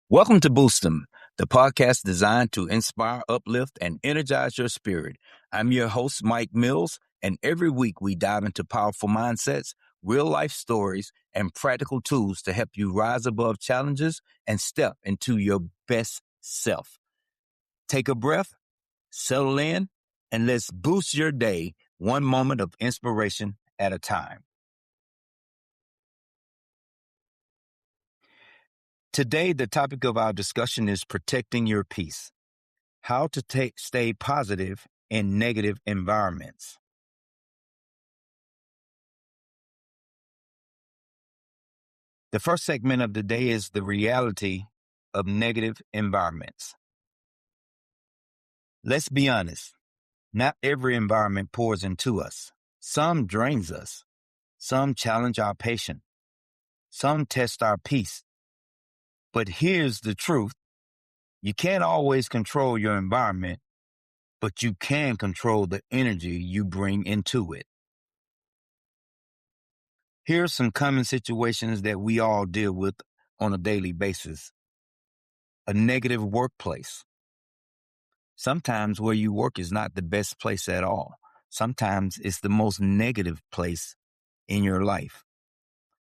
Welcome to Boost 'em, the podcast designed to inspire, uplift, and energize your spirit. I'm your host, Mike Mills, and every week we dive into powerful mindsets, real life stories, and practical tools to help you rise above challenges and step into your best self. Take a breath, settle in, and let's boost your day one moment of inspiration at a time. Today, the topic of our discussion is protecting your peace. How to stay positive in negative environments. The first segment of the day is the reality of negative environments. Let's be honest, not every environment pours into us. Some drains us. Some challenge our patience. Some test our peace. But here's the truth. You can't always control your environment, but you can control the energy you bring into it. Here are some common situations that we all deal with on a daily basis. A negative workplace. Sometimes where you work is not the best place at all. Sometimes it's the most negative place in your life.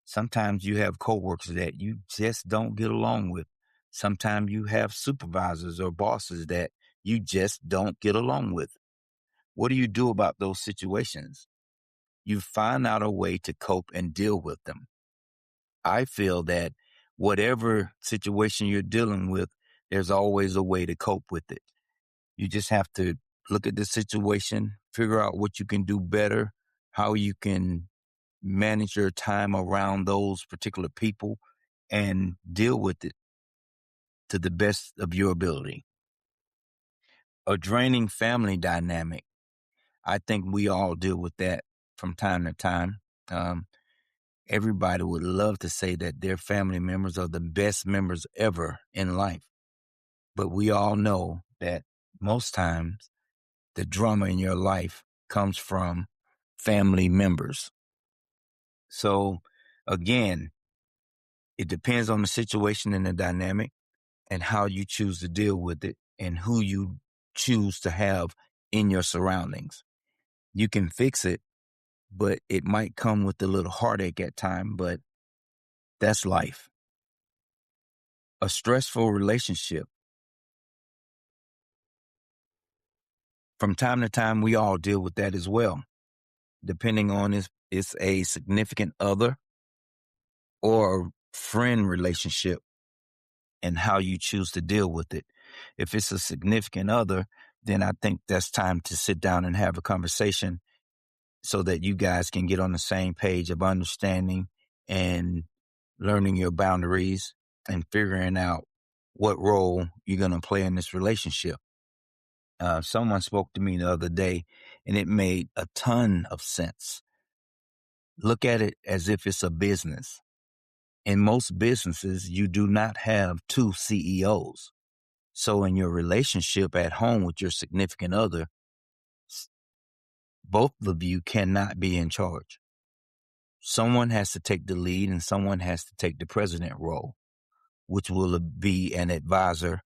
Sometimes you have coworkers that you just don't get along with. Sometimes you have supervisors or bosses that you just don't get along with. What do you do about those situations? You find out a way to cope and deal with them. I feel that whatever situation you're dealing with, there's always a way to cope with it. You just have to look at the situation, figure out what you can do better, how you can manage your time around those particular people, and deal with it to the best of your ability. A draining family dynamic. I think we all deal with that from time to time. Everybody would love to say that their family members are the best members ever in life. But we all know that most times the drama in your life comes from family members. So again, it depends on the situation and the dynamic and how you choose to deal with it and who you choose to have in your surroundings. You can fix it, but it might come with a little heartache at times, but that's life. A stressful relationship. From time to time, we all deal with that as well, depending on if it's a significant other or a friend relationship and how you choose to deal with it. If it's a significant other, then I think that's time to sit down and have a conversation so that you guys can get on the same page of understanding and learning your boundaries and figuring out what role you're going to play in this relationship. Someone spoke to me the other day and it made a ton of sense. Look at it as if it's a business. In most businesses, you do not have two CEOs. So in your relationship at home with your significant other, both of you cannot be in charge. Someone has to take the lead and someone has to take the president role, which will be an advisor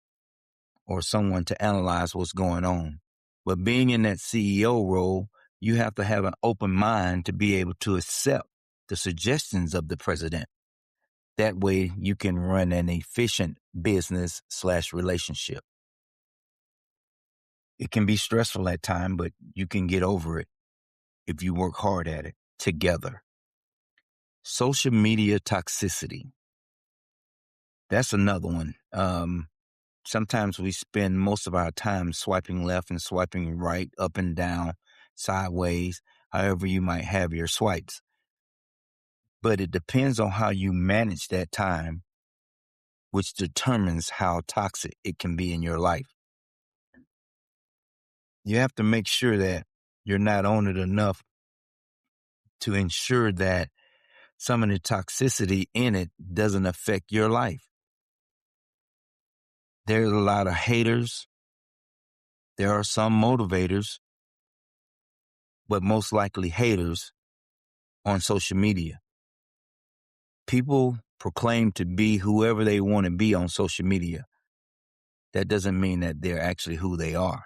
or someone to analyze what's going on. But being in that CEO role, you have to have an open mind to be able to accept the suggestions of the president. That way you can run an efficient business/relationship. It can be stressful at times, but you can get over it if you work hard at it together. Social media toxicity. That's another one. Sometimes we spend most of our time swiping left and swiping right, up and down, sideways, however you might have your swipes. But it depends on how you manage that time, which determines how toxic it can be in your life. You have to make sure that you're not on it enough to ensure that some of the toxicity in it doesn't affect your life. There's a lot of haters. There are some motivators, but most likely haters on social media. People proclaim to be whoever they want to be on social media. That doesn't mean that they're actually who they are.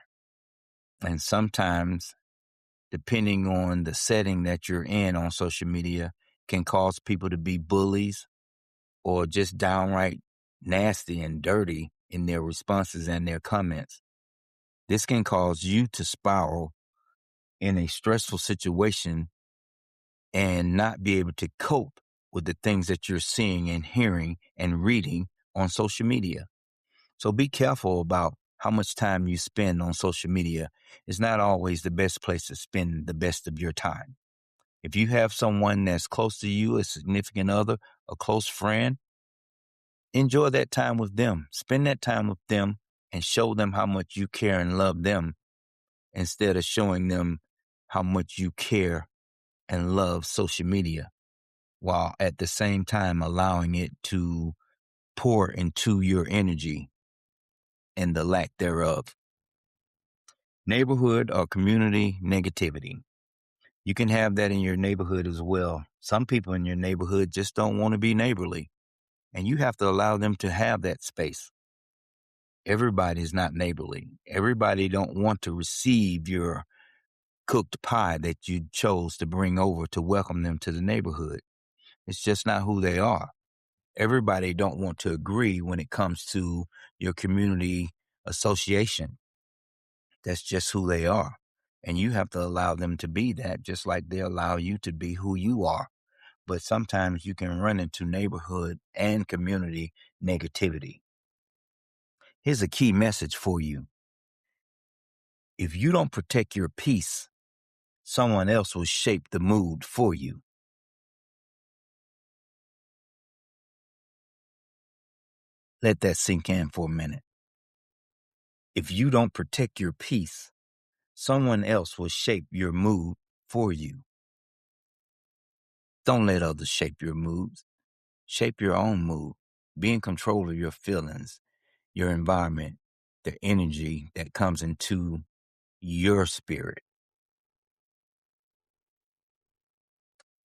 And sometimes, depending on the setting that you're in on social media, can cause people to be bullies or just downright nasty and dirty in their responses and their comments. This can cause you to spiral in a stressful situation and not be able to cope with the things that you're seeing and hearing and reading on social media. So be careful about how much time you spend on social media. It's not always the best place to spend the best of your time. If you have someone that's close to you, a significant other, a close friend, enjoy that time with them. Spend that time with them and show them how much you care and love them instead of showing them how much you care and love social media, while at the same time allowing it to pour into your energy and the lack thereof. Neighborhood or community negativity. You can have that in your neighborhood as well. Some people in your neighborhood just don't want to be neighborly, and you have to allow them to have that space. Everybody's not neighborly. Everybody don't want to receive your cooked pie that you chose to bring over to welcome them to the neighborhood. It's just not who they are. Everybody don't want to agree when it comes to your community association. That's just who they are. And you have to allow them to be that, just like they allow you to be who you are. But sometimes you can run into neighborhood and community negativity. Here's a key message for you. If you don't protect your peace, someone else will shape the mood for you. Let that sink in for a minute. If you don't protect your peace, someone else will shape your mood for you. Don't let others shape your moods. Shape your own mood. Be in control of your feelings, your environment, the energy that comes into your spirit.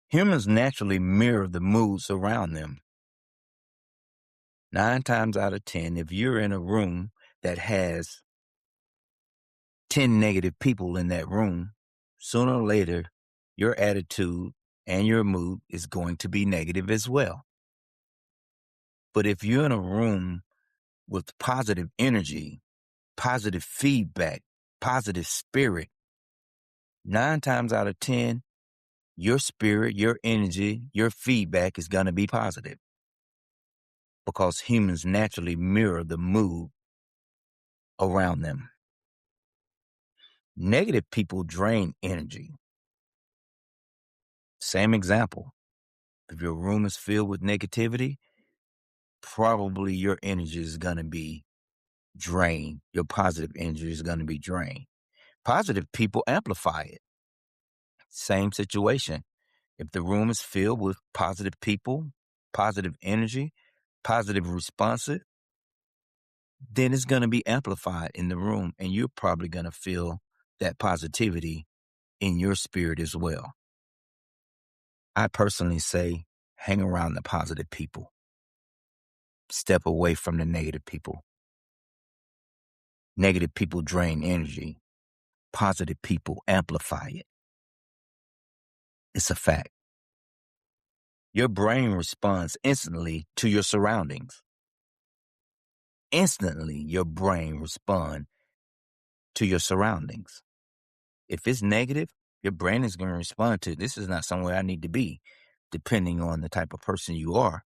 Humans naturally mirror the moods around them. 9 times out of 10, if you're in a room that has 10 negative people in that room, sooner or later, your attitude and your mood is going to be negative as well. But if you're in a room with positive energy, positive feedback, positive spirit, 9 times out of 10, your spirit, your energy, your feedback is going to be positive because humans naturally mirror the mood around them. Negative people drain energy. Same example. If your room is filled with negativity, probably your energy is going to be drained. Your positive energy is going to be drained. Positive people amplify it. Same situation. If the room is filled with positive people, positive energy, positive responses, then it's going to be amplified in the room, and you're probably going to feel that positivity in your spirit as well. I personally say hang around the positive people. Step away from the negative people. Negative people drain energy. Positive people amplify it. It's a fact. Your brain responds instantly to your surroundings. Instantly, your brain responds to your surroundings. If it's negative, your brain is going to respond to, this is not somewhere I need to be, depending on the type of person you are.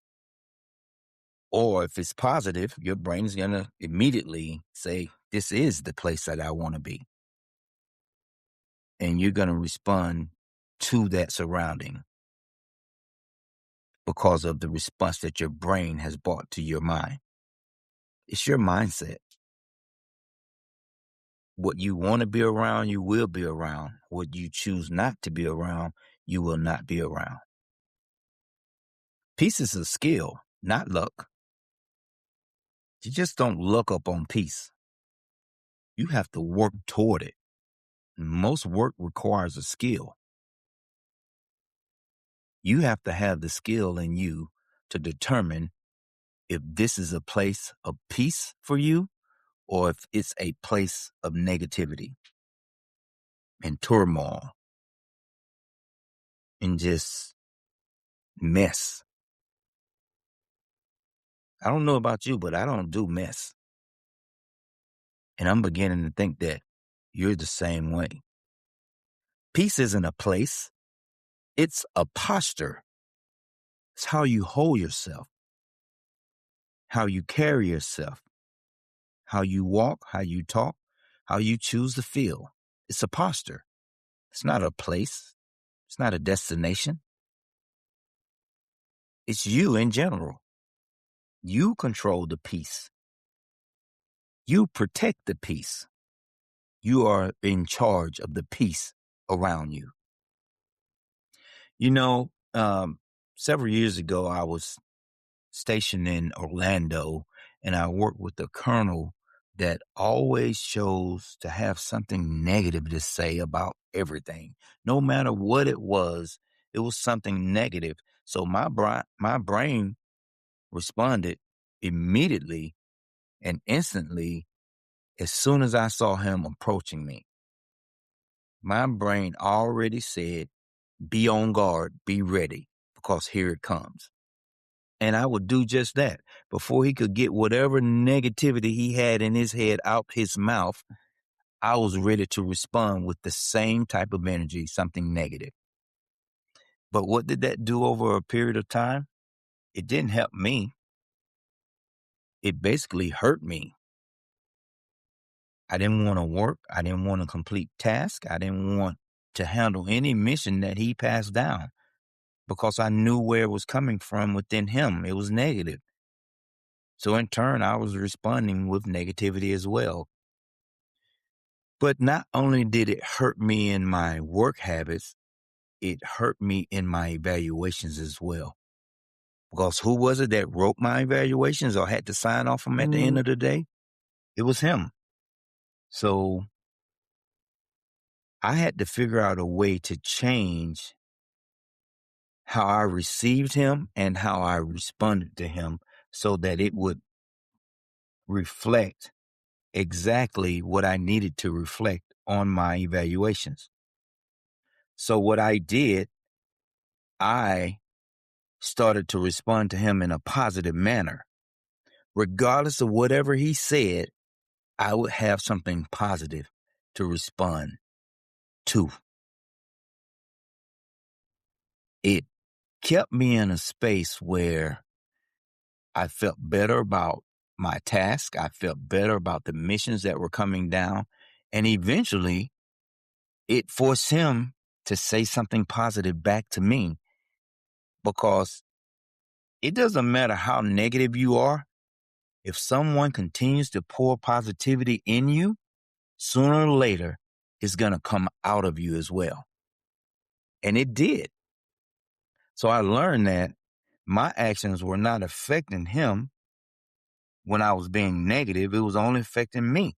Or if it's positive, your brain is going to immediately say, this is the place that I want to be. And you're going to respond to that surrounding because of the response that your brain has brought to your mind. It's your mindset. What you want to be around, you will be around. What you choose not to be around, you will not be around. Peace is a skill, not luck. You just don't look up on peace. You have to work toward it. Most work requires a skill. You have to have the skill in you to determine if this is a place of peace for you or if it's a place of negativity and turmoil and just mess. I don't know about you, but I don't do mess. And I'm beginning to think that you're the same way. Peace isn't a place. It's a posture. It's how you hold yourself, how you carry yourself, how you walk, how you talk, how you choose to feel. It's a posture. It's not a place. It's not a destination. It's you in general. You control the peace. You protect the peace. You are in charge of the peace around you. You know, several years ago, I was stationed in Orlando, and I worked with a colonel that always chose to have something negative to say about everything. No matter what it was something negative. So my brain responded immediately and instantly as soon as I saw him approaching me. My brain already said, be on guard, be ready, because here it comes. And I would do just that. Before he could get whatever negativity he had in his head out his mouth, I was ready to respond with the same type of energy, something negative. But what did that do over a period of time? It didn't help me. It basically hurt me. I didn't want to work. I didn't want to complete tasks. I didn't want to handle any mission that he passed down because I knew where it was coming from within him. It was negative. So in turn, I was responding with negativity as well. But not only did it hurt me in my work habits, it hurt me in my evaluations as well. Because who was it that wrote my evaluations or had to sign off them at the end of the day? It was him. So I had to figure out a way to change how I received him and how I responded to him so that it would reflect exactly what I needed to reflect on my evaluations. So what I did, I started to respond to him in a positive manner. Regardless of whatever he said, I would have something positive to respond to. It kept me in a space where I felt better about my task. I felt better about the missions that were coming down. And eventually, it forced him to say something positive back to me, because it doesn't matter how negative you are. If someone continues to pour positivity in you, sooner or later, it's going to come out of you as well. And it did. So I learned that my actions were not affecting him when I was being negative. It was only affecting me.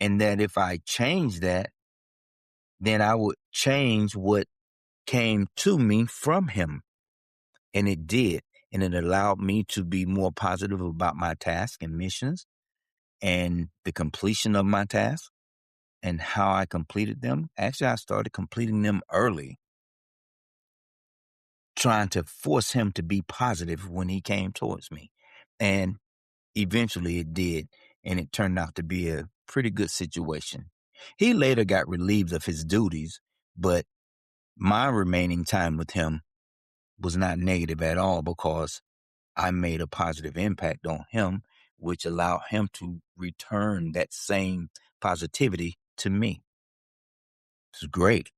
And that if I changed that, then I would change what came to me from him. And it did. And it allowed me to be more positive about my tasks and missions and the completion of my tasks and how I completed them. Actually, I started completing them early, trying to force him to be positive when he came towards me. And eventually it did. And it turned out to be a pretty good situation. He later got relieved of his duties, but my remaining time with him was not negative at all because I made a positive impact on him, which allowed him to return that same positivity to me. It's great.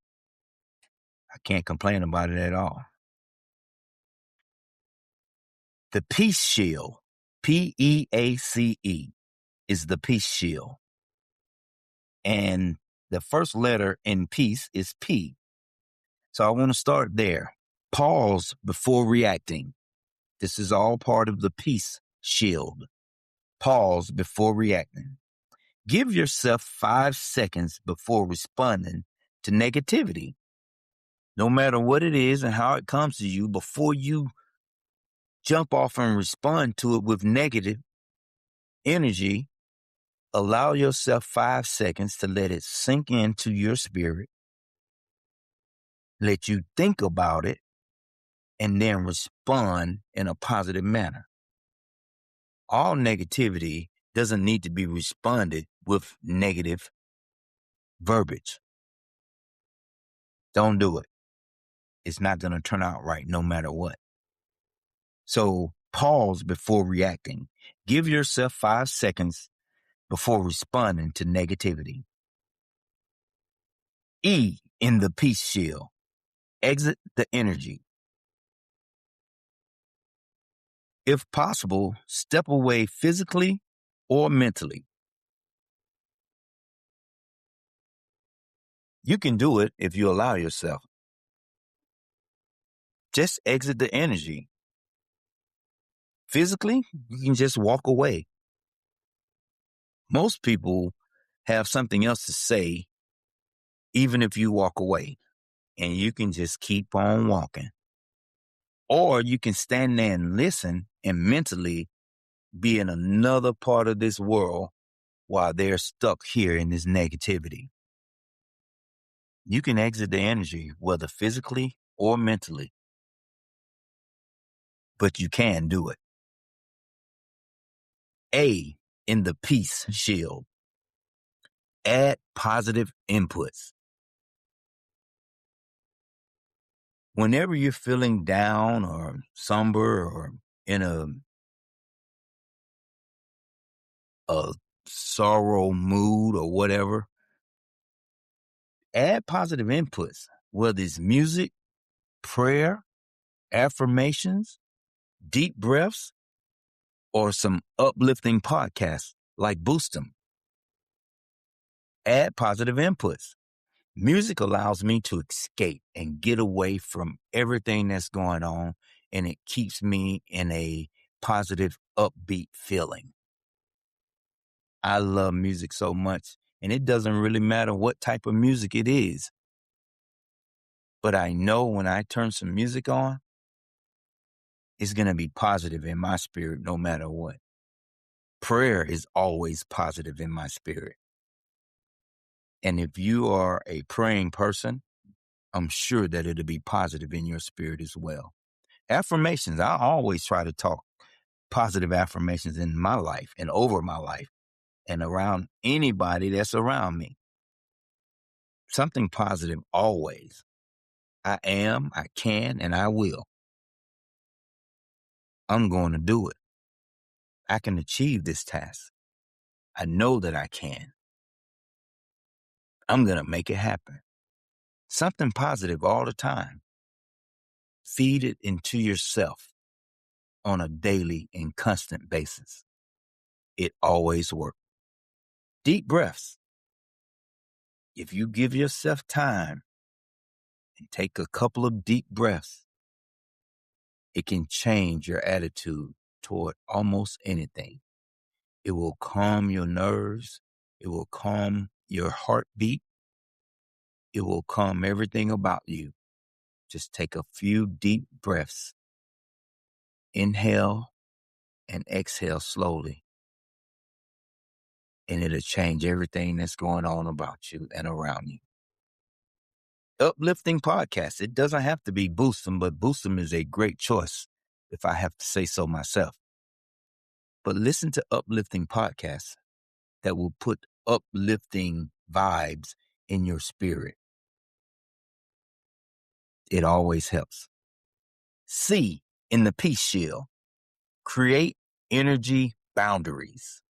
I can't complain about it at all. The Peace Shield, P-E-A-C-E, is the Peace Shield. And the first letter in peace is P. So I want to start there. Pause before reacting. This is all part of the Peace Shield. Pause before reacting. Give yourself 5 seconds before responding to negativity. No matter what it is and how it comes to you, before you jump off and respond to it with negative energy, allow yourself 5 seconds to let it sink into your spirit, let you think about it, and then respond in a positive manner. All negativity doesn't need to be responded with negative verbiage. Don't do it. It's not going to turn out right no matter what. So pause before reacting. Give yourself 5 seconds before responding to negativity. E in the peace shield. Exit the energy. If possible, step away physically or mentally. You can do it if you allow yourself. Just exit the energy. Physically, you can just walk away. Most people have something else to say, even if you walk away, and you can just keep on walking. Or you can stand there and listen and mentally be in another part of this world while they're stuck here in this negativity. You can exit the energy, whether physically or mentally, but you can do it. A in the peace shield. Add positive inputs. Whenever you're feeling down or somber or in a sorrow mood or whatever, add positive inputs, whether it's music, prayer, affirmations, deep breaths, or some uplifting podcasts like Boost 'em. Add positive inputs. Music allows me to escape and get away from everything that's going on, and it keeps me in a positive, upbeat feeling. I love music so much, and it doesn't really matter what type of music it is. But I know when I turn some music on, it's going to be positive in my spirit no matter what. Prayer is always positive in my spirit. And if you are a praying person, I'm sure that it'll be positive in your spirit as well. Affirmations, I always try to talk positive affirmations in my life and over my life and around anybody that's around me. Something positive always. I am, I can, and I will. I'm going to do it. I can achieve this task. I know that I can. I'm going to make it happen. Something positive all the time. Feed it into yourself on a daily and constant basis. It always works. Deep breaths. If you give yourself time and take a couple of deep breaths, it can change your attitude toward almost anything. It will calm your nerves. It will calm your heartbeat. It will calm everything about you. Just take a few deep breaths. Inhale and exhale slowly. And it'll change everything that's going on about you and around you. Uplifting podcasts. It doesn't have to be Boost 'em, but Boost 'em is a great choice, if I have to say so myself. But listen to uplifting podcasts that will put uplifting vibes in your spirit. It always helps. C in the peace shield. Create energy boundaries.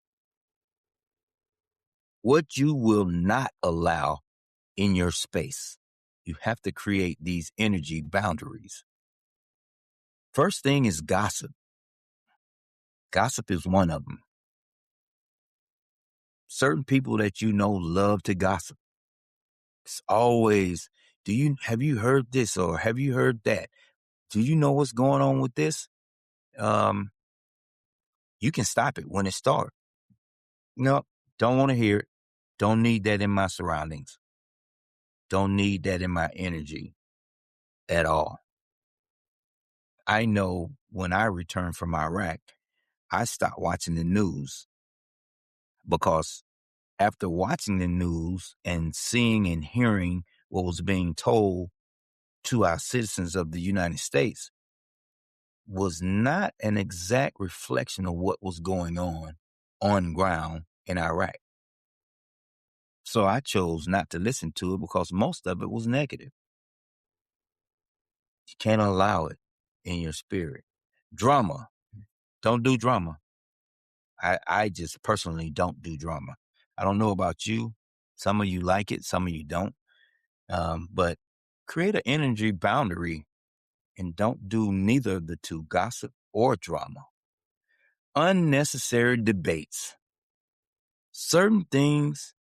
What you will not allow in your space. You have to create these energy boundaries. First thing is gossip. Gossip is one of them. Certain people that you know love to gossip. It's always, have you heard this or have you heard that? Do you know what's going on with this? You can stop it when it starts. No, don't want to hear it. Don't need that in my surroundings. Don't need that in my energy at all. I know when I returned from Iraq, I stopped watching the news because after watching the news and seeing and hearing what was being told to our citizens of the United States was not an exact reflection of what was going on ground in Iraq. So I chose not to listen to it because most of it was negative. You can't allow it in your spirit. Drama. Don't do drama. I just personally don't do drama. I don't know about you. Some of you like it, some of you don't. But create an energy boundary and don't do neither of the two, gossip or drama. Unnecessary debates. Certain things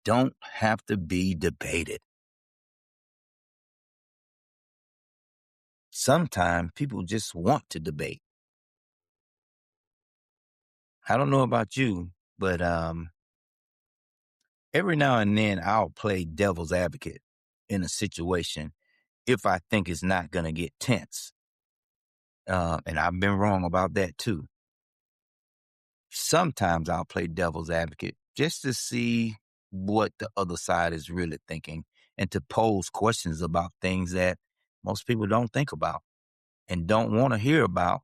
don't have to be debated. Sometimes people just want to debate. I don't know about you, but every now and then I'll play devil's advocate in a situation if I think it's not going to get tense. And I've been wrong about that too. Sometimes I'll play devil's advocate just to see what the other side is really thinking and to pose questions about things that most people don't think about and don't want to hear about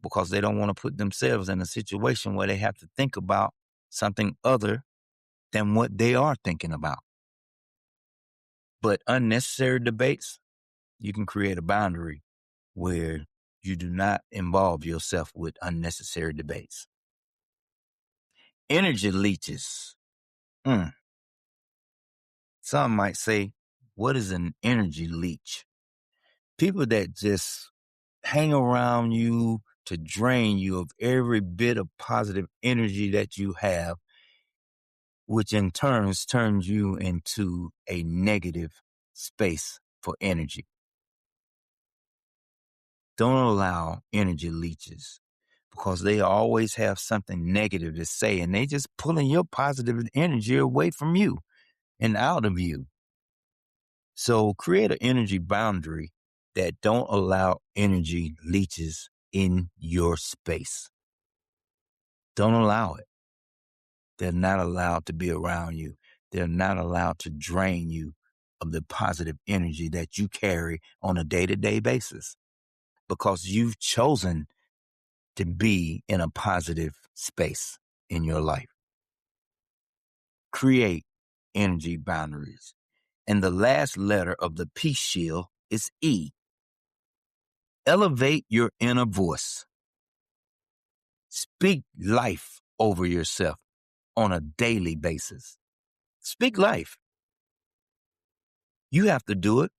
because they don't want to put themselves in a situation where they have to think about something other than what they are thinking about. But unnecessary debates, you can create a boundary where you do not involve yourself with unnecessary debates. Energy leeches. Some might say, what is an energy leech? People that just hang around you to drain you of every bit of positive energy that you have, which in turns turns you into a negative space for energy. Don't allow energy leeches because they always have something negative to say and they just pulling your positive energy away from you and out of you. So create an energy boundary that don't allow energy leeches in your space. Don't allow it. They're not allowed to be around you. They're not allowed to drain you of the positive energy that you carry on a day-to-day basis because you've chosen to be in a positive space in your life. Create energy boundaries. And the last letter of the peace shield is E. Elevate your inner voice. Speak life over yourself on a daily basis. Speak life. You have to do it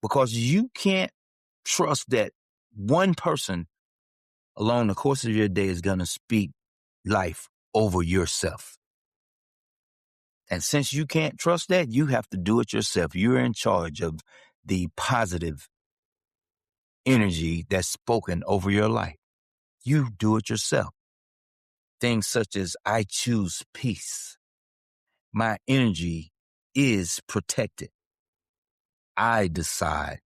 because you can't trust that one person along the course of your day is going to speak life over yourself. And since you can't trust that, you have to do it yourself. You're in charge of the positive energy that's spoken over your life. You do it yourself. Things such as I choose peace. My energy is protected. I decide.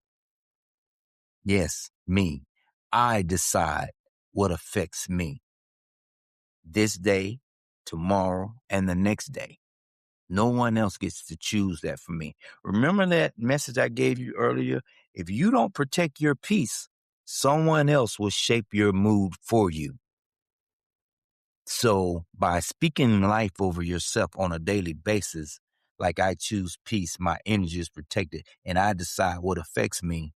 Yes, me. I decide what affects me. This day, tomorrow, and the next day. No one else gets to choose that for me. Remember that message I gave you earlier? If you don't protect your peace, someone else will shape your mood for you. So by speaking life over yourself on a daily basis, like I choose peace, my energy is protected, and I decide what affects me,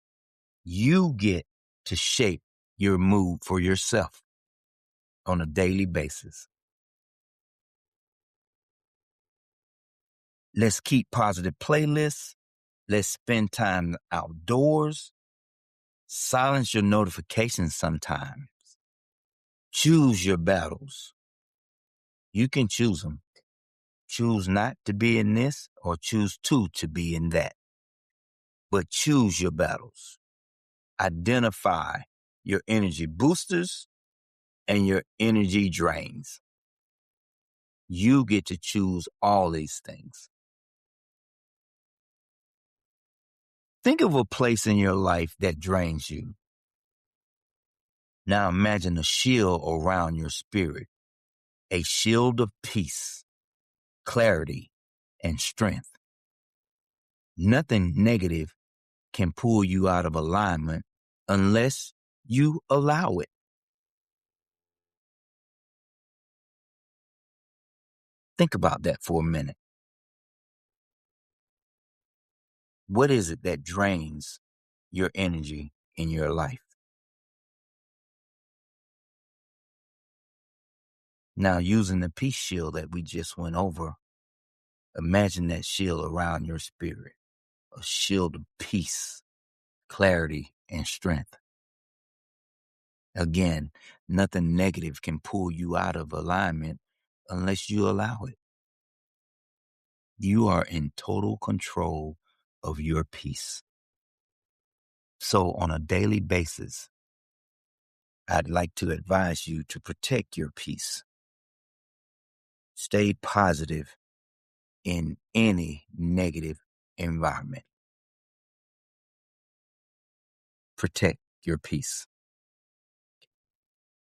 you get to shape your mood for yourself on a daily basis. Let's keep positive playlists. Let's spend time outdoors. Silence your notifications sometimes. Choose your battles. You can choose them. Choose not to be in this or choose to be in that. But choose your battles. Identify your energy boosters and your energy drains. You get to choose all these things. Think of a place in your life that drains you. Now imagine a shield around your spirit, a shield of peace, clarity, and strength. Nothing negative can pull you out of alignment unless you allow it. Think about that for a minute. What is it that drains your energy in your life? Now, using the peace shield that we just went over, imagine that shield around your spirit, a shield of peace, clarity, and strength. Again, nothing negative can pull you out of alignment unless you allow it. You are in total control of your peace. So on a daily basis, I'd like to advise you to protect your peace. Stay positive in any negative environment. Protect your peace.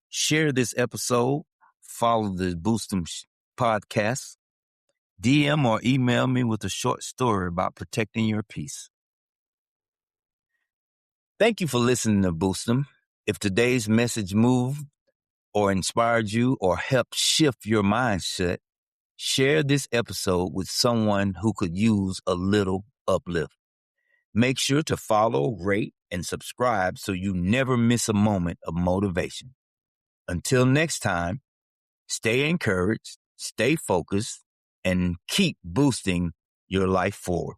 Share this episode. Follow the Boost 'em podcast. DM or email me with a short story about protecting your peace. Thank you for listening to Boost 'em. If today's message moved or inspired you or helped shift your mindset, share this episode with someone who could use a little uplift. Make sure to follow, rate, and subscribe so you never miss a moment of motivation. Until next time, stay encouraged, stay focused, and keep boosting your life forward.